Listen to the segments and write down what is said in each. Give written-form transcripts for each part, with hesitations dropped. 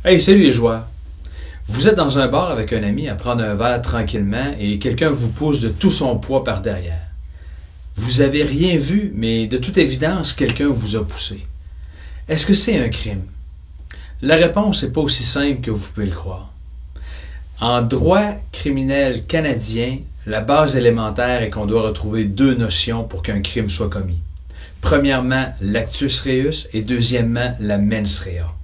Hey, salut les joueurs! Vous êtes dans un bar avec un ami à prendre un verre tranquillement et quelqu'un vous pousse de tout son poids par derrière. Vous avez rien vu, mais de toute évidence, quelqu'un vous a poussé. Est-ce que c'est un crime? La réponse n'est pas aussi simple que vous pouvez le croire. En droit criminel canadien, la base élémentaire est qu'on doit retrouver deux notions pour qu'un crime soit commis. Premièrement, l'actus reus et deuxièmement, la mens rea.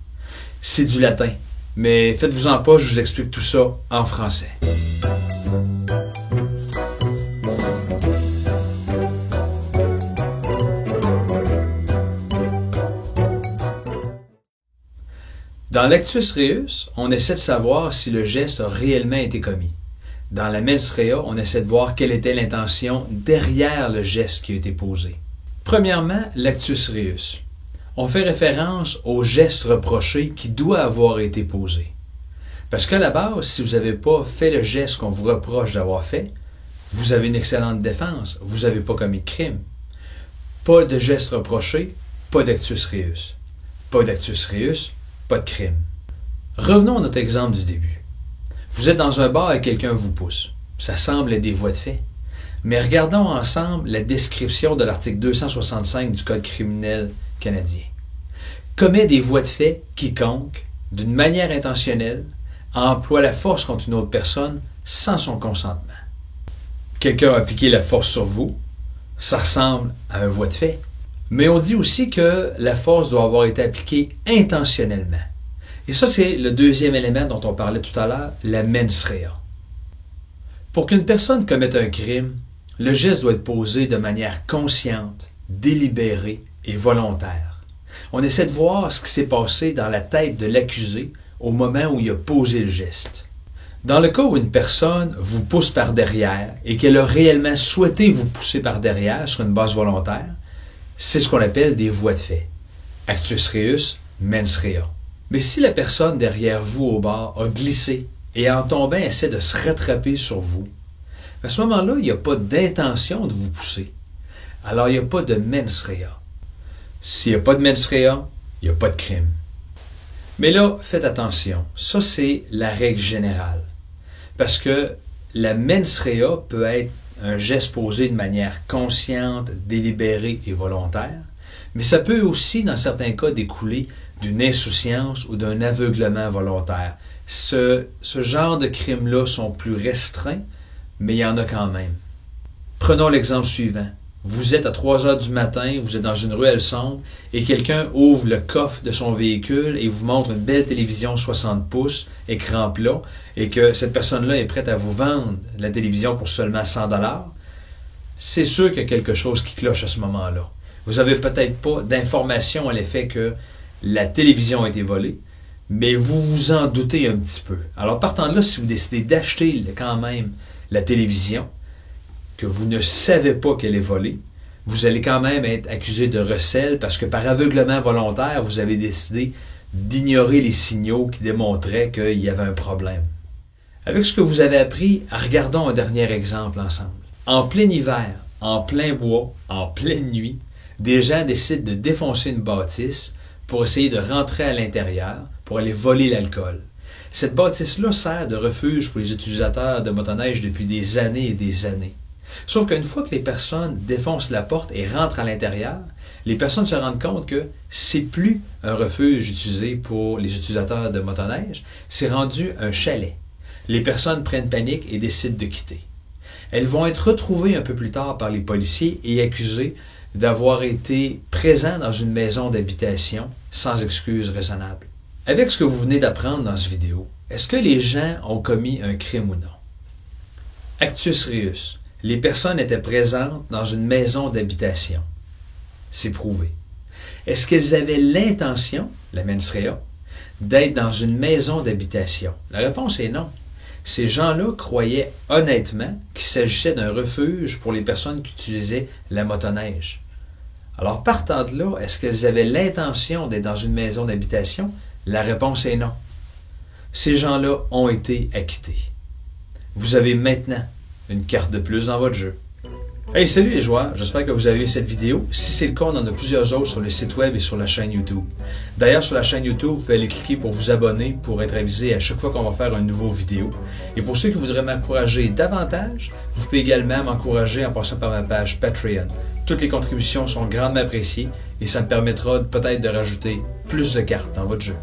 C'est du latin, mais faites-vous-en pas, je vous explique tout ça en français. Dans l'actus reus, on essaie de savoir si le geste a réellement été commis. Dans la mens rea, on essaie de voir quelle était l'intention derrière le geste qui a été posé. Premièrement, l'actus reus. On fait référence au geste reproché qui doit avoir été posé. Parce qu'à la base, si vous n'avez pas fait le geste qu'on vous reproche d'avoir fait, vous avez une excellente défense, vous n'avez pas commis de crime. Pas de geste reproché, pas d'actus reus. Pas d'actus reus, pas de crime. Revenons à notre exemple du début. Vous êtes dans un bar et quelqu'un vous pousse. Ça semble être des voies de fait. Mais regardons ensemble la description de l'article 265 du Code criminel canadien. Commet des voies de fait quiconque, d'une manière intentionnelle, emploie la force contre une autre personne sans son consentement. Quelqu'un a appliqué la force sur vous, ça ressemble à un voie de fait. Mais on dit aussi que la force doit avoir été appliquée intentionnellement. Et ça, c'est le deuxième élément dont on parlait tout à l'heure, la mens rea. Pour qu'une personne commette un crime, le geste doit être posé de manière consciente, délibérée et volontaire. On essaie de voir ce qui s'est passé dans la tête de l'accusé au moment où il a posé le geste. Dans le cas où une personne vous pousse par derrière et qu'elle a réellement souhaité vous pousser par derrière sur une base volontaire, c'est ce qu'on appelle des voies de fait. Actus reus, mens rea. Mais si la personne derrière vous au bar a glissé et en tombant essaie de se rattraper sur vous, à ce moment-là, il n'y a pas d'intention de vous pousser. Alors, il n'y a pas de mens rea. S'il n'y a pas de mens rea, il n'y a pas de crime. Mais là, faites attention. Ça, c'est la règle générale. Parce que la mens rea peut être un geste posé de manière consciente, délibérée et volontaire, mais ça peut aussi, dans certains cas, découler d'une insouciance ou d'un aveuglement volontaire. Ce genre de crimes-là sont plus restreints, mais il y en a quand même. Prenons l'exemple suivant. Vous êtes à 3 heures du matin, vous êtes dans une ruelle sombre, et quelqu'un ouvre le coffre de son véhicule et vous montre une belle télévision 60 pouces, écran plat, et que cette personne-là est prête à vous vendre la télévision pour seulement 100 $. C'est sûr qu'il y a quelque chose qui cloche à ce moment-là. Vous n'avez peut-être pas d'information à l'effet que la télévision a été volée, mais vous vous en doutez un petit peu. Alors partant de là, si vous décidez d'acheter quand même la télévision, que vous ne savez pas qu'elle est volée, vous allez quand même être accusé de recel parce que par aveuglement volontaire, vous avez décidé d'ignorer les signaux qui démontraient qu'il y avait un problème. Avec ce que vous avez appris, regardons un dernier exemple ensemble. En plein hiver, en plein bois, en pleine nuit, des gens décident de défoncer une bâtisse pour essayer de rentrer à l'intérieur, pour aller voler l'alcool. Cette bâtisse-là sert de refuge pour les utilisateurs de motoneige depuis des années et des années. Sauf qu'une fois que les personnes défoncent la porte et rentrent à l'intérieur, les personnes se rendent compte que c'est plus un refuge utilisé pour les utilisateurs de motoneige, c'est rendu un chalet. Les personnes prennent panique et décident de quitter. Elles vont être retrouvées un peu plus tard par les policiers et accusées d'avoir été présents dans une maison d'habitation sans excuse raisonnable. Avec ce que vous venez d'apprendre dans cette vidéo, est-ce que les gens ont commis un crime ou non? Actus reus. Les personnes étaient présentes dans une maison d'habitation. C'est prouvé. Est-ce qu'elles avaient l'intention, la mens rea, d'être dans une maison d'habitation? La réponse est non. Ces gens-là croyaient honnêtement qu'il s'agissait d'un refuge pour les personnes qui utilisaient la motoneige. Alors, partant de là, est-ce qu'elles avaient l'intention d'être dans une maison d'habitation? La réponse est non. Ces gens-là ont été acquittés. Vous avez maintenant une carte de plus dans votre jeu. Hey, salut les joueurs, j'espère que vous avez aimé cette vidéo. Si c'est le cas, on en a plusieurs autres sur le site web et sur la chaîne YouTube. D'ailleurs, sur la chaîne YouTube, vous pouvez aller cliquer pour vous abonner pour être avisé à chaque fois qu'on va faire une nouvelle vidéo. Et pour ceux qui voudraient m'encourager davantage, vous pouvez également m'encourager en passant par ma page Patreon. Toutes les contributions sont grandement appréciées et ça me permettra peut-être de rajouter plus de cartes dans votre jeu.